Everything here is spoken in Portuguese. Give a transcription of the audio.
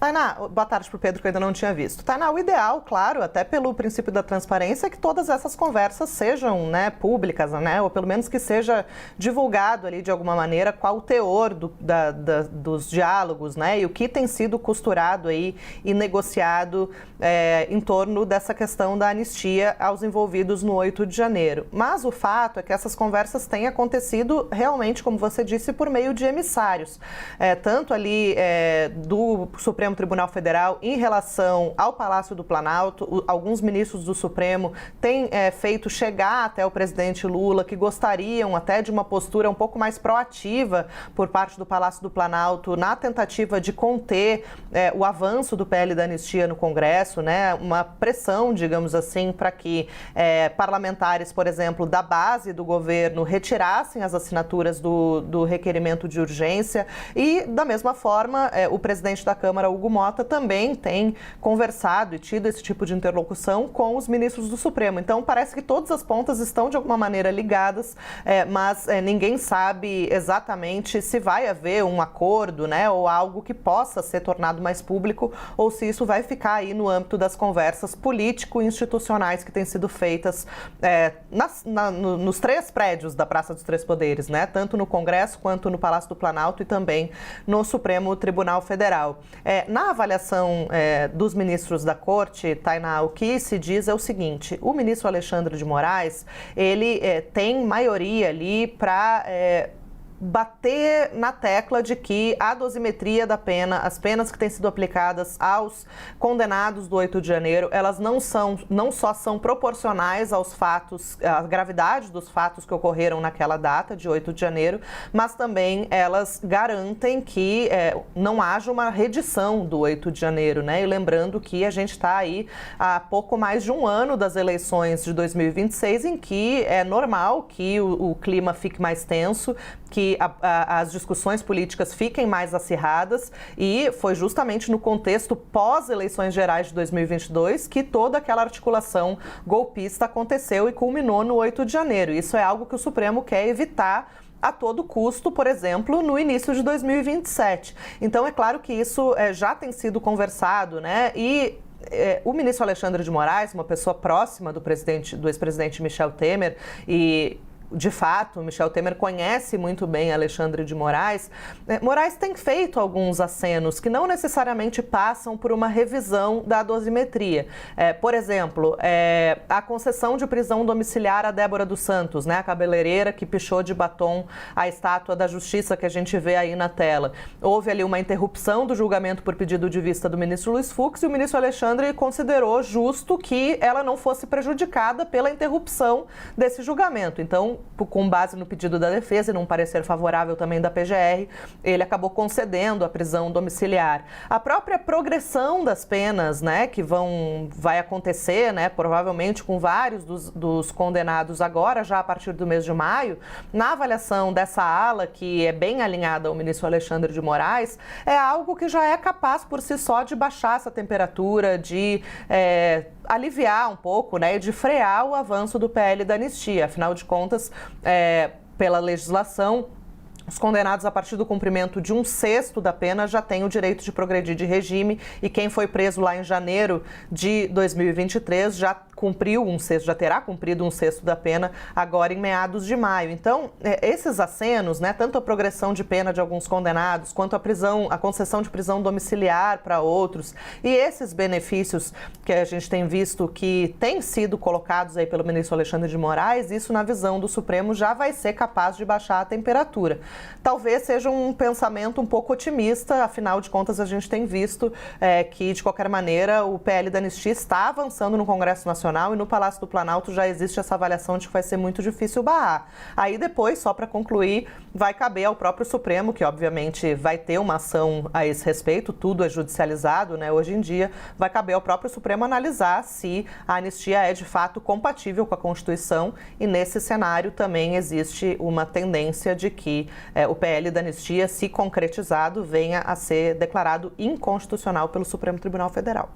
Tainá, boa tarde para o Pedro, que eu ainda não tinha visto. Tainá, o ideal, claro, até pelo princípio da transparência, é que todas essas conversas sejam, né, públicas, né, ou pelo menos que seja divulgado ali de alguma maneira qual o teor dos diálogos, né, e o que tem sido costurado aí e negociado em torno dessa questão da anistia aos envolvidos no 8 de janeiro. Mas o fato é que essas conversas têm acontecido realmente, como você disse, por meio de emissários, tanto ali do Supremo Tribunal Federal em relação ao Palácio do Planalto. Alguns ministros do Supremo têm feito chegar até o presidente Lula que gostariam até de uma postura um pouco mais proativa por parte do Palácio do Planalto na tentativa de conter o avanço do PL da anistia no Congresso, né? Uma pressão, digamos assim, para que parlamentares, por exemplo, da base do governo retirassem as assinaturas do requerimento de urgência. E, da mesma forma, o presidente da Câmara, Hugo Mota, também tem conversado e tido esse tipo de interlocução com os ministros do Supremo. Então, parece que todas as pontas estão, de alguma maneira, ligadas, mas ninguém sabe exatamente se vai haver um acordo, né, ou algo que possa ser tornado mais público, ou se isso vai ficar aí no âmbito das conversas político-institucionais que têm sido feitas nos 3 prédios da Praça dos Três Poderes, né, tanto no Congresso quanto no Palácio do Planalto e também no Supremo Tribunal Federal. Na avaliação dos ministros da Corte, Tainá, o que se diz é o seguinte: o ministro Alexandre de Moraes, ele tem maioria ali para bater na tecla de que a dosimetria da pena, as penas que têm sido aplicadas aos condenados do 8 de janeiro, elas não só são proporcionais aos fatos, à gravidade dos fatos que ocorreram naquela data de 8 de janeiro, mas também elas garantem que não haja uma redição do 8 de janeiro, né? E lembrando que a gente está aí há pouco mais de um ano das eleições de 2026, em que é normal que o clima fique mais tenso, que as discussões políticas fiquem mais acirradas, e foi justamente no contexto pós-eleições gerais de 2022 que toda aquela articulação golpista aconteceu e culminou no 8 de janeiro. Isso é algo que o Supremo quer evitar a todo custo, por exemplo, no início de 2027. Então, é claro que isso já tem sido conversado, né? E o ministro Alexandre de Moraes, uma pessoa próxima do ex-presidente Michel Temer, e de fato, Michel Temer conhece muito bem Alexandre de Moraes. Moraes tem feito alguns acenos que não necessariamente passam por uma revisão da dosimetria. Por exemplo, a concessão de prisão domiciliar a Débora dos Santos, né, a cabeleireira que pichou de batom a estátua da Justiça que a gente vê aí na tela. Houve ali uma interrupção do julgamento por pedido de vista do ministro Luiz Fux, e o ministro Alexandre considerou justo que ela não fosse prejudicada pela interrupção desse julgamento. Então, com base no pedido da defesa e num parecer favorável também da PGR, ele acabou concedendo a prisão domiciliar. A própria progressão das penas, né, que vai acontecer, né, provavelmente com vários dos condenados agora, já a partir do mês de maio, na avaliação dessa ala, que é bem alinhada ao ministro Alexandre de Moraes, é algo que já é capaz por si só de baixar essa temperatura, de aliviar um pouco, né, de frear o avanço do PL da anistia. Afinal de contas, pela legislação, os condenados a partir do cumprimento de 1/6 da pena já têm o direito de progredir de regime, e quem foi preso lá em janeiro de 2023 já cumpriu 1/6, já terá cumprido 1/6 da pena agora em meados de maio. Então, esses acenos, né, tanto a progressão de pena de alguns condenados, quanto a concessão de prisão domiciliar para outros, e esses benefícios que a gente tem visto que têm sido colocados aí pelo ministro Alexandre de Moraes, isso, na visão do Supremo, já vai ser capaz de baixar a temperatura. Talvez seja um pensamento um pouco otimista, afinal de contas a gente tem visto que, de qualquer maneira, o PL da anistia está avançando no Congresso Nacional, e no Palácio do Planalto já existe essa avaliação de que vai ser muito difícil barrar. Aí depois, só para concluir, vai caber ao próprio Supremo, que obviamente vai ter uma ação a esse respeito, tudo é judicializado, né, hoje em dia, vai caber ao próprio Supremo analisar se a anistia é de fato compatível com a Constituição, e nesse cenário também existe uma tendência de que o PL da anistia, se concretizado, venha a ser declarado inconstitucional pelo Supremo Tribunal Federal.